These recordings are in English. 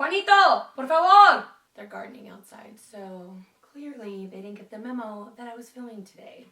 Juanito, por favor. They're gardening outside, so clearly they didn't get the memo that I was filming today.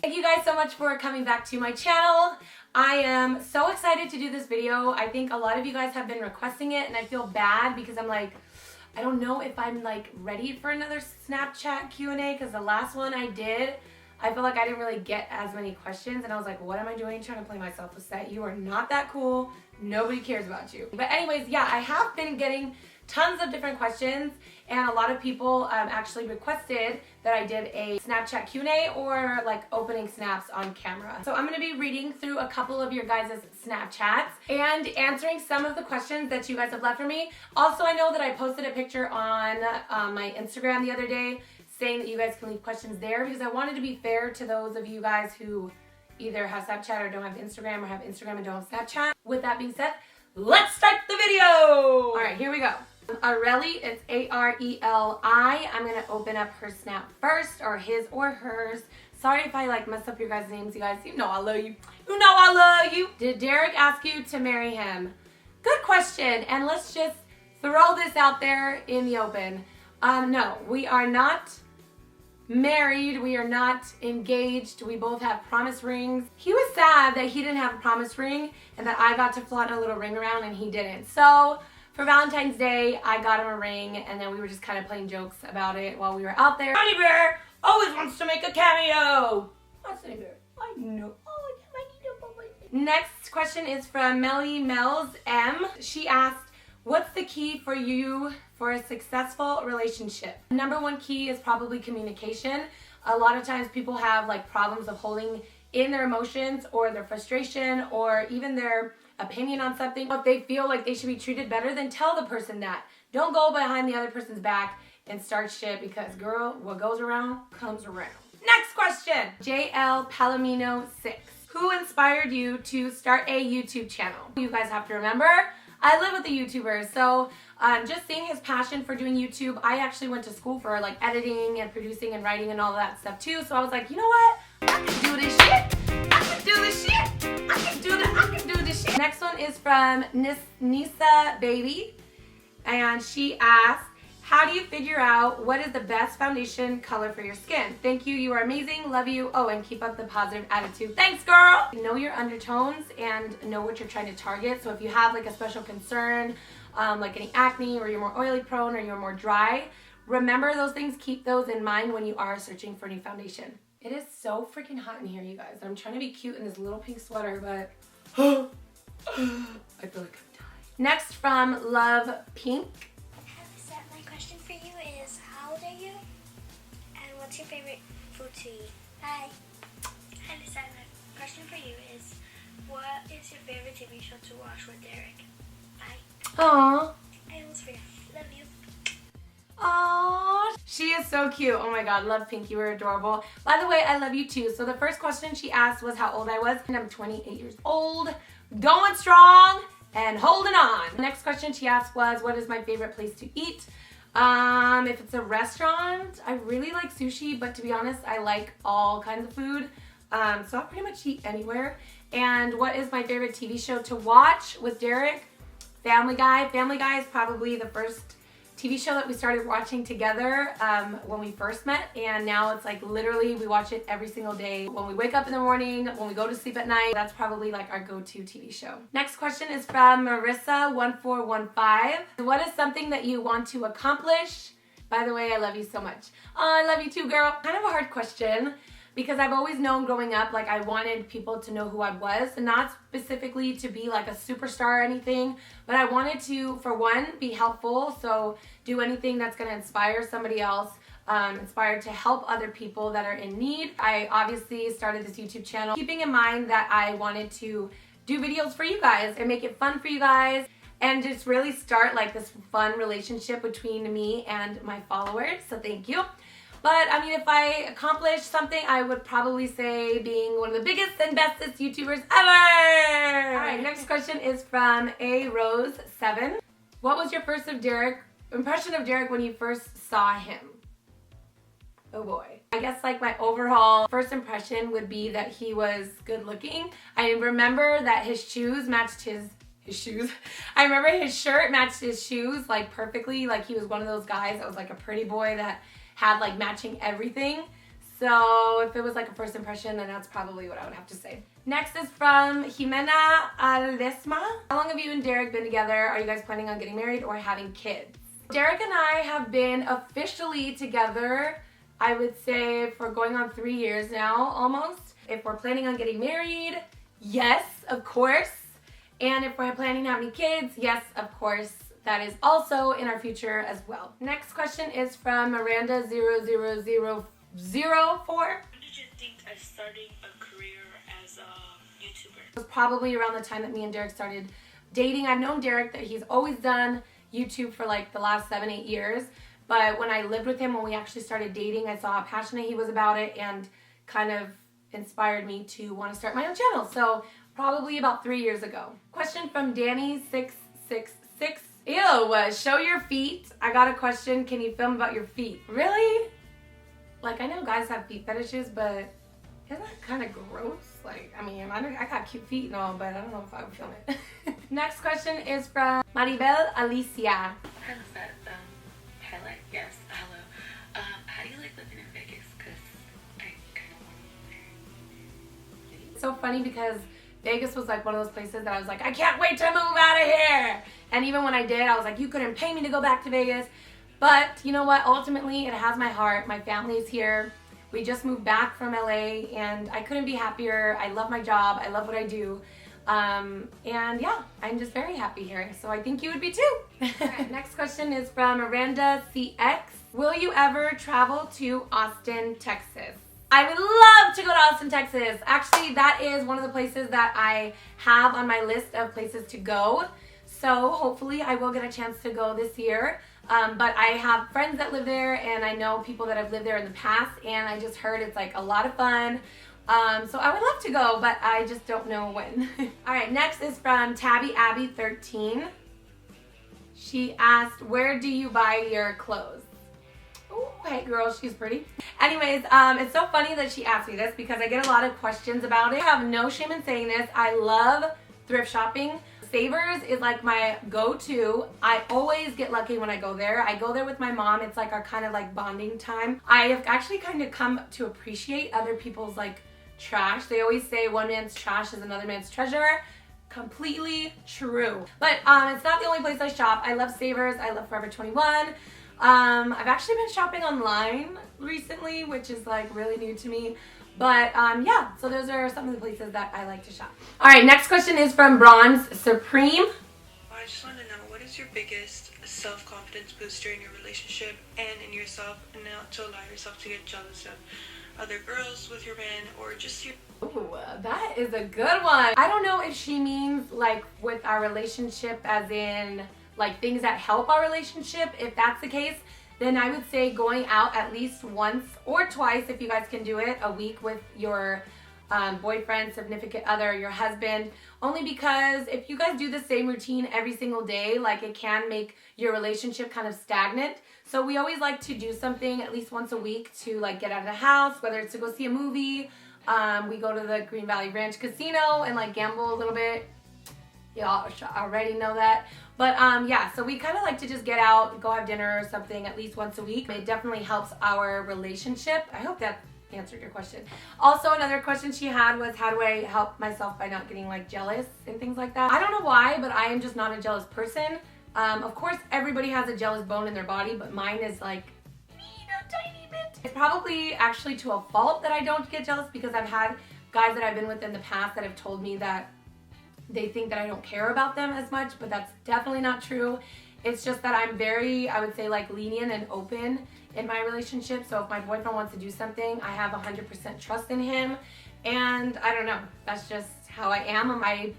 Thank you guys so much for coming back to my channel. I am so excited to do this video. I think a lot of you guys have been requesting it, and I feel bad because I'm like, I don't know if I'm like ready for another Snapchat Q&A, because the last one I did, I feel like I didn't really get as many questions, and I was like, what am I doing trying to play myself? Lycette, you are not that cool. Nobody cares about you. But anyways, yeah, I have been getting tons of different questions, and a lot of people actually requested that I did a Snapchat Q&A or like opening snaps on camera. So I'm going to be reading through a couple of your guys' Snapchats and answering some of the questions that you guys have left for me. Also, I know that I posted a picture on my Instagram the other day saying that you guys can leave questions there, because I wanted to be fair to those of you guys who either have Snapchat or don't have Instagram, or have Instagram and don't have Snapchat. With that being said, let's start the video! All right, here we go. Areli, it's A-R-E-L-I. I'm gonna open up her snap first, or his or hers. Sorry if I like mess up your guys' names, you guys. You know I love you. You know I love you. Did Derek ask you to marry him? Good question, and let's just throw this out there in the open. No, we are not married, we are not engaged, we both have promise rings. He was sad that he didn't have a promise ring and that I got to flaunt a little ring around and he didn't. So for Valentine's Day, I got him a ring, and then we were just kind of playing jokes about it while we were out there. Honey Bear always wants to make a cameo. That's Honey Bear. I know. Oh, next question is from Melly Mel's M. She asked, what's the key for you for a successful relationship? Number one key is probably communication. A lot of times people have like problems of holding in their emotions or their frustration or even their opinion on something. If they feel like they should be treated better, then tell the person that. Don't go behind the other person's back and start shit, because girl, what goes around comes around. Next question. JL Palomino 6. Who inspired you to start a YouTube channel? You guys have to remember, I live with a YouTuber, so just seeing his passion for doing YouTube, I actually went to school for like editing and producing and writing and all that stuff too, so I was like, you know what? I can do this shit. I can do this shit. I can do this shit. Next one is from Nisa Baby, and she asks, how do you figure out what is the best foundation color for your skin? Thank you, you are amazing, love you. Oh, and keep up the positive attitude. Thanks, girl! Know your undertones and know what you're trying to target. So if you have like a special concern, like any acne, or you're more oily prone, or you're more dry, remember those things, keep those in mind when you are searching for new foundation. It is so freaking hot in here, you guys. I'm trying to be cute in this little pink sweater, but I feel like I'm dying. Next from Love Pink. My question for you is, how old are you? And what's your favorite food to eat? Hi. Hi, Lycette. My question for you is, what is your favorite TV show to watch with Derek? Bye. Aww. I almost forgot. Love you. Aww. She is so cute. Oh my god, Love Pink, you were adorable. By the way, I love you too. So the first question she asked was how old I was, and I'm 28 years old, going strong and holding on. The next question she asked was, what is my favorite place to eat? If it's a restaurant, I really like sushi, but to be honest, I like all kinds of food. So I'll pretty much eat anywhere. And what is my favorite TV show to watch with Derek? Family Guy. Family Guy is probably the first TV show that we started watching together when we first met, and now it's like literally we watch it every single day. When we wake up in the morning, when we go to sleep at night, that's probably like our go-to TV show. Next question is from Marissa1415. What is something that you want to accomplish? By the way, I love you so much. Oh, I love you too, girl. Kind of a hard question, because I've always known growing up, like I wanted people to know who I was, and not specifically to be like a superstar or anything, but I wanted to, for one, be helpful, so do anything that's gonna inspire somebody else, inspired to help other people that are in need. I obviously started this YouTube channel keeping in mind that I wanted to do videos for you guys and make it fun for you guys, and just really start like this fun relationship between me and my followers, so thank you. But I mean, if I accomplished something, I would probably say being one of the biggest and bestest YouTubers ever. All right, next question is from A Rose 7. What was your impression of Derek when you first saw him? Oh boy. I guess like my overall first impression would be that he was good looking. I remember that his shoes matched his shoes. I remember his shirt matched his shoes like perfectly. Like he was one of those guys that was like a pretty boy that had like matching everything. So if it was like a first impression, then that's probably what I would have to say. Next is from Jimena Alesma. How long have you and Derek been together? Are you guys planning on getting married or having kids? Derek and I have been officially together, I would say, for going on 3 years now, almost. If we're planning on getting married, yes, of course. And if we're planning to have any kids, yes, of course. That is also in our future as well. Next question is from Miranda00004. When did you think of starting a career as a YouTuber? It was probably around the time that me and Derek started dating. I've known Derek that he's always done YouTube for like the last 7-8 years. But when I lived with him, when we actually started dating, I saw how passionate he was about it and kind of inspired me to want to start my own channel. So probably about 3 years ago. Question from Danny666. Ew, show your feet. I got a question. Can you film about your feet? Really? Like, I know guys have feet fetishes, but isn't that kind of gross? Like, I mean, I got cute feet and all, but I don't know if I would film it. Next question is from Maribel Alicia. Hi, Lycette. Highlight? Yes, hello. How do you like living in Vegas? Because I kind of want to live there. It's so funny because Vegas was like one of those places that I was like, I can't wait to move out of here. And even when I did, I was like, you couldn't pay me to go back to Vegas. But you know what? Ultimately, it has my heart. My family's here. We just moved back from LA and I couldn't be happier. I love my job. I love what I do. And yeah, I'm just very happy here. So I think you would be too. Alright, next question is from Miranda CX. Will you ever travel to Austin, Texas? I would love to go to Austin, Texas. Actually, that is one of the places that I have on my list of places to go. So hopefully I will get a chance to go this year. But I have friends that live there and I know people that have lived there in the past and I just heard it's like a lot of fun. So I would love to go, but I just don't know when. All right, next is from Tabby Abby 13. She asked, where do you buy your clothes? Oh, hey girl, she's pretty. Anyways, it's so funny that she asked me this because I get a lot of questions about it. I have no shame in saying this. I love thrift shopping. Savers is like my go-to. I always get lucky when I go there. I go there with my mom. It's like our kind of like bonding time. I have actually kind of come to appreciate other people's like trash. They always say one man's trash is another man's treasure. Completely true. But it's not the only place I shop. I love Savers. I love Forever 21. I've actually been shopping online recently, which is like really new to me. But yeah, so those are some of the places that I like to shop. All right, next question is from Bronze Supreme. I just want to know, what is your biggest self-confidence booster in your relationship and in yourself, and not to allow yourself to get jealous of other girls with your man or just your... Ooh, that is a good one. I don't know if she means like with our relationship as in like things that help our relationship. If that's the case, then I would say going out at least once or twice, if you guys can do it, a week with your boyfriend, significant other, your husband. Only because if you guys do the same routine every single day, like it can make your relationship kind of stagnant. So we always like to do something at least once a week to like get out of the house, whether it's to go see a movie. We go to the Green Valley Ranch Casino and like gamble a little bit. Y'all already know that. But yeah, so we kind of like to just get out, go have dinner or something at least once a week. It definitely helps our relationship. I hope that answered your question. Also, another question she had was, how do I help myself by not getting like jealous and things like that? I don't know why, but I am just not a jealous person. Of course, everybody has a jealous bone in their body, but mine is like a tiny bit. It's probably actually to a fault that I don't get jealous because I've had guys that I've been with in the past that have told me that they think that I don't care about them as much, but that's definitely not true. It's just that I'm very, I would say, like lenient and open in my relationship. So if my boyfriend wants to do something, I have 100% trust in him. And I don't know, that's just how I am. I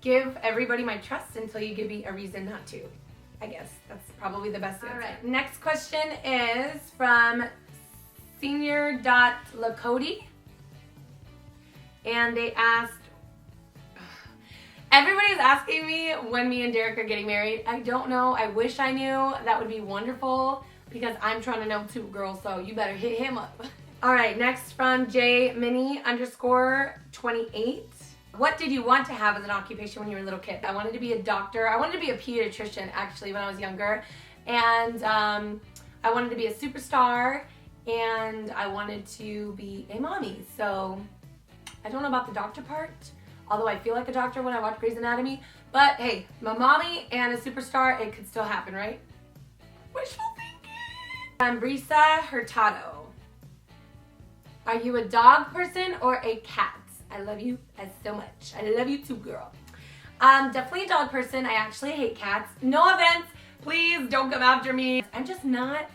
give everybody my trust until you give me a reason not to. I guess that's probably the best answer. All right, next question is from senior.lacody. And they asked, everybody's asking me when me and Derek are getting married. I don't know. I wish I knew. That would be wonderful. because I'm trying to know too, girl, so you better hit him up. All right, next from jmini_28. What did you want to have as an occupation when you were a little kid? I wanted to be a doctor. I wanted to be a pediatrician, actually, when I was younger. And I wanted to be a superstar, and I wanted to be a mommy. So I don't know about the doctor part, although I feel like a doctor when I watch Grey's Anatomy. But hey, my mommy and a superstar, it could still happen, right? Wishful thinking. I'm Brisa Hurtado. Are you a dog person or a cat? I love you so much. I love you too, girl. Definitely a dog person. I actually hate cats. No offense. Please don't come after me. I'm just not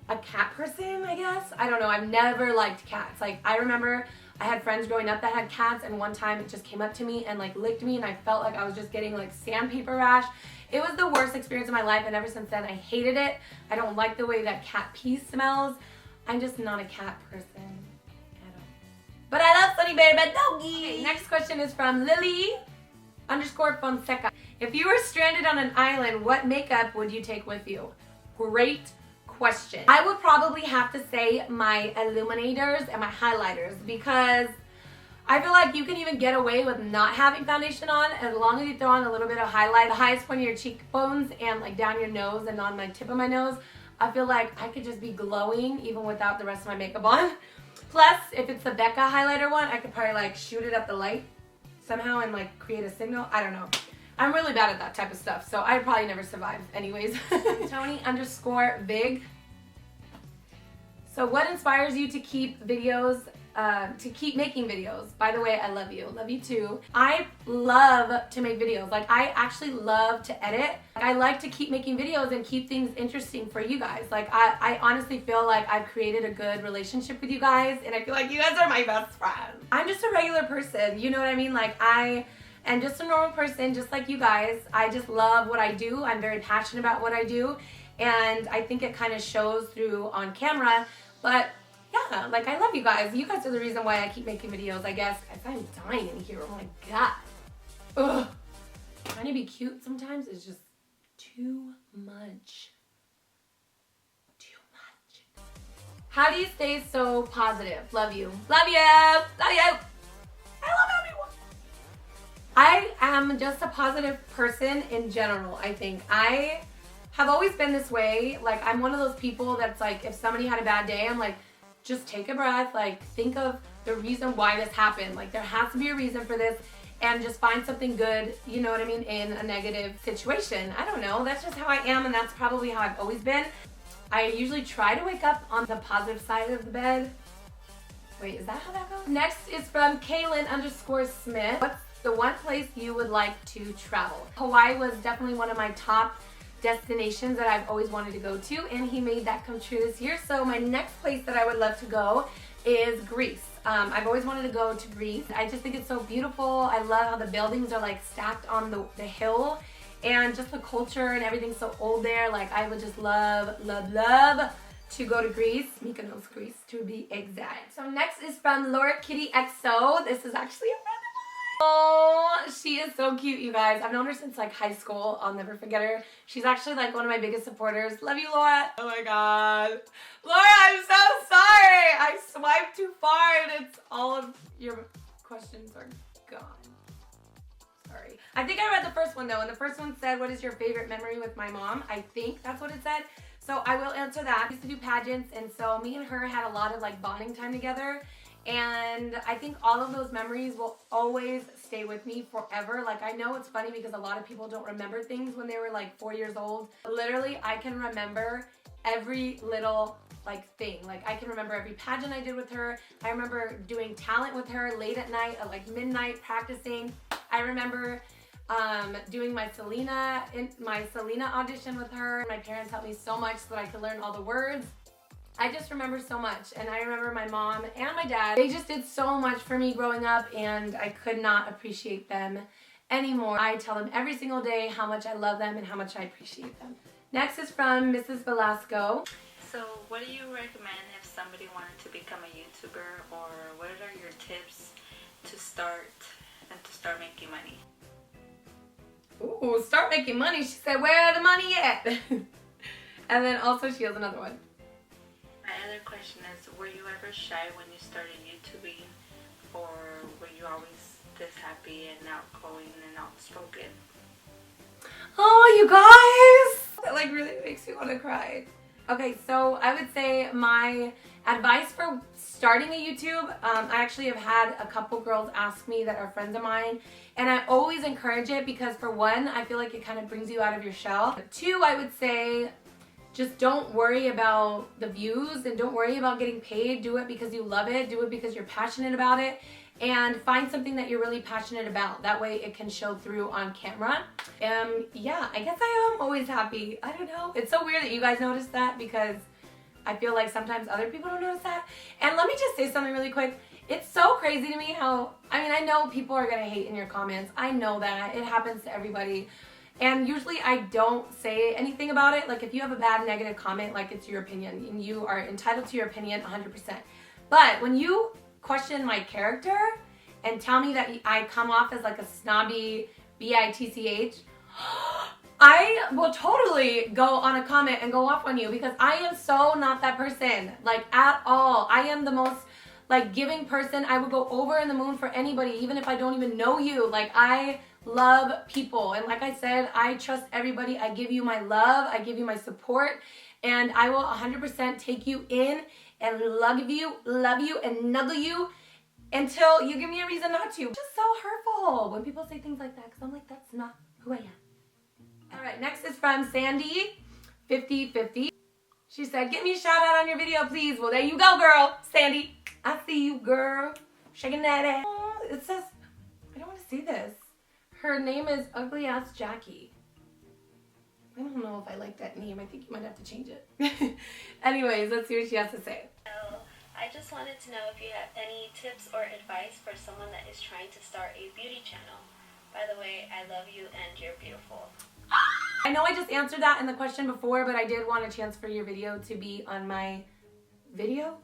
a cat person, I guess. I don't know. I've never liked cats. Like, I remember I had friends growing up that had cats, and one time it just came up to me and like licked me, and I felt like I was just getting like sandpaper rash. It was the worst experience of my life, and ever since then I hated it. I don't like the way that cat pee smells. I'm just not a cat person at all. But I love Sunny Bear Bed Doggy. Okay, next question is from Lily_Fonseca. If you were stranded on an island, what makeup would you take with you? Great question. I would probably have to say my illuminators and my highlighters, because I feel like you can even get away with not having foundation on as long as you throw on a little bit of highlight, the highest point of your cheekbones and like down your nose and on my tip of my nose. I feel like I could just be glowing even without the rest of my makeup on. Plus, if it's the Becca highlighter one, I could probably like shoot it up the light somehow and like create a signal. I don't know. I'm really bad at that type of stuff, so I'd probably never survive anyways. Tony_Vig. So what inspires you to keep videos, to keep making videos? By the way, I love you. Love you too. I love to make videos. Like, I actually love to edit. I like to keep making videos and keep things interesting for you guys. Like, I honestly feel like I've created a good relationship with you guys, and I feel like you guys are my best friends. I'm just a regular person, you know what I mean? Like, I am just a normal person, just like you guys. I just love what I do. I'm very passionate about what I do, and I think it kind of shows through on camera. But yeah, like, I love you guys. You guys are the reason why I keep making videos, I guess. I'm dying in here. Oh my god. Ugh. Trying to be cute sometimes is just too much. Too much. How do you stay so positive? Love you. Love you. Love you. I love everyone. I am just a positive person in general, I think. I have always been this way. Like, I'm one of those people that's like, if somebody had a bad day, I'm like, just take a breath, like, think of the reason why this happened. Like, there has to be a reason for this, and just find something good, you know what I mean, in a negative situation. I don't know, that's just how I am, and that's probably how I've always been. I usually try to wake up on the positive side of the bed. Wait, is that how that goes? Next is from Kaylin_Smith. What's the one place you would like to travel? Hawaii was definitely one of my top destinations that I've always wanted to go to, and he made that come true this year. So my next place that I would love to go is Greece. I've always wanted to go to Greece. I just think it's so beautiful. I love how the buildings are like stacked on the hill, and just the culture and everything's so old there. Like, I would just love to go to Greece. Mykonos, Greece, to be exact. So next is from Laura Kitty XO. This is actually a friend of mine. Oh, she is so cute, you guys. I've known her since like high school. I'll never forget her. She's actually like one of my biggest supporters. Love you, Laura. Oh my god. Laura, I'm so sorry. I swiped too far and it's all of your questions are gone. Sorry. I think I read the first one though, and the first one said, what is your favorite memory with my mom? I think that's what it said. So I will answer that. I used to do pageants, and so me and her had a lot of like bonding time together. And I think all of those memories will always stay with me forever. Like, I know it's funny because a lot of people don't remember things when they were like 4 years old. Literally, I can remember every little like thing. Like, I can remember every pageant I did with her. I remember doing talent with her late at night at like midnight practicing. I remember doing my Selena audition with her. My parents helped me so much so that I could learn all the words. I just remember so much, and I remember my mom and my dad. They just did so much for me growing up, and I could not appreciate them anymore. I tell them every single day how much I love them and how much I appreciate them. Next is from Mrs. Velasco. So what do you recommend if somebody wanted to become a YouTuber, or what are your tips to start making money? Ooh, start making money. She said, where the money at? And then also she has another one. My other question is, were you ever shy when you started YouTubing, or were you always this happy and outgoing and outspoken? Oh, you guys! That like really makes me want to cry. Okay, so I would say my advice for starting a YouTube, I actually have had a couple girls ask me that are friends of mine, and I always encourage it because for one, I feel like it kind of brings you out of your shell. Two, I would say just don't worry about the views and don't worry about getting paid. Do it because you love it. Do it because you're passionate about it. And find something that you're really passionate about. That way it can show through on camera. Yeah, I guess I am always happy. I don't know. It's so weird that you guys notice that because I feel like sometimes other people don't notice that. And let me just say something really quick. It's so crazy to me how, I mean, I know people are gonna hate in your comments. I know that. It happens to everybody. And usually I don't say anything about it. Like if you have a bad negative comment, like it's your opinion and you are entitled to your opinion 100%. But when you question my character and tell me that I come off as like a snobby bitch, I will totally go on a comment and go off on you because I am so not that person, like at all. I am the most like giving person. I would go over in the moon for anybody, even if I don't even know you. Like I love people, and like I said, I trust everybody. I give you my love, I give you my support, and I will 100% take you in and love you and nuzzle you until you give me a reason not to. It's just so hurtful when people say things like that because I'm like, that's not who I am. All right, next is from Sandy5050. She said, get me a shout out on your video, please. Well, there you go, girl. Sandy, I see you, girl. Shaking that ass. Oh, it says, I don't want to see this. Her name is Ugly Ass Jackie. I don't know if I like that name. I think you might have to change it. Anyways, let's see what she has to say. So, I just wanted to know if you have any tips or advice for someone that is trying to start a beauty channel. By the way, I love you and you're beautiful. I know I just answered that in the question before, but I did want a chance for your video to be on my video.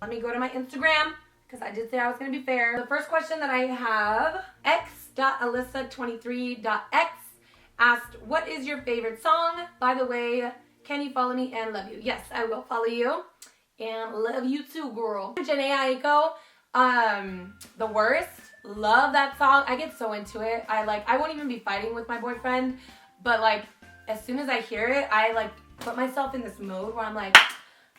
Let me go to my Instagram, because I did say I was going to be fair. The first question that I have, x.alyssa23.x asked, what is your favorite song? By the way, can you follow me and love you? Yes, I will follow you. And love you too, girl. Janae Aiko, The Worst. Love that song. I get so into it. I won't even be fighting with my boyfriend, but like as soon as I hear it, I like put myself in this mode where I'm like,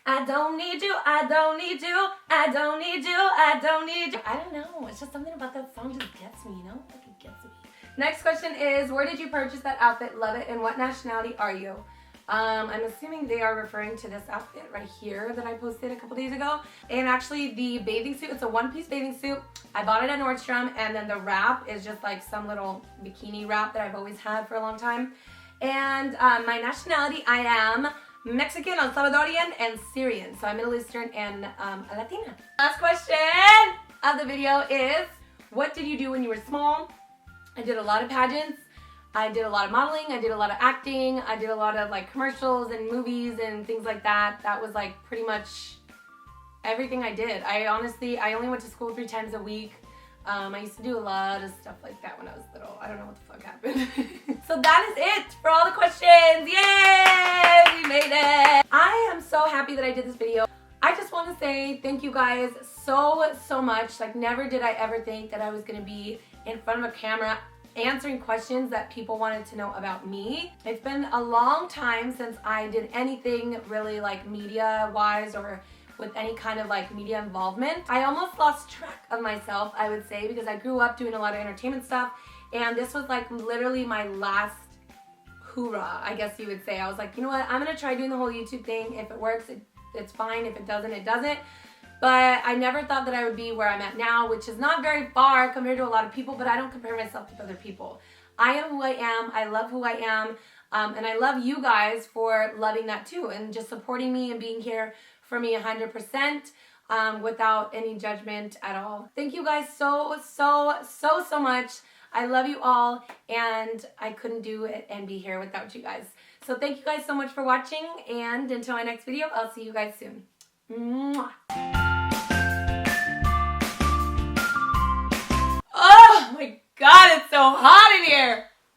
I don't need you, I don't need you, I don't need you, I don't need you. I don't know. It's just something about that song just gets me, you know? Like it gets me. Next question is, where did you purchase that outfit? Love it. And what nationality are you? I'm assuming they are referring to this outfit right here that I posted a couple days ago. And actually the bathing suit, it's a one-piece bathing suit. I bought it at Nordstrom, and then the wrap is just like some little bikini wrap that I've always had for a long time. And my nationality, I am Mexican, El Salvadorian, and Syrian. So I'm Middle Eastern and a Latina. Last question of the video is, what did you do when you were small? I did a lot of pageants. I did a lot of modeling, I did a lot of acting, I did a lot of like commercials and movies and things like that. That was like pretty much everything I did. I only went to school 3 times a week. I used to do a lot of stuff like that when I was little. I don't know what the fuck happened. So that is it for all the questions. Yay! We made it! I am so happy that I did this video. I just want to say thank you guys so much. Like never did I ever think that I was going to be in front of a camera answering questions that people wanted to know about me. It's been a long time since I did anything really like media wise or with any kind of like media involvement. I almost lost track of myself, I would say, because I grew up doing a lot of entertainment stuff, and this was like literally my last hoorah, I guess you would say. I was like, you know what, I'm gonna try doing the whole YouTube thing. If it works, it's fine. If it doesn't, it doesn't. But I never thought that I would be where I'm at now, which is not very far compared to a lot of people, but I don't compare myself with other people. I am who I am. I love who I am. And I love you guys for loving that too and just supporting me and being here for me 100% without any judgment at all. Thank you guys so much. I love you all, and I couldn't do it and be here without you guys. So thank you guys so much for watching, and until my next video, I'll see you guys soon. Mwah. Oh my God, it's so hot in here.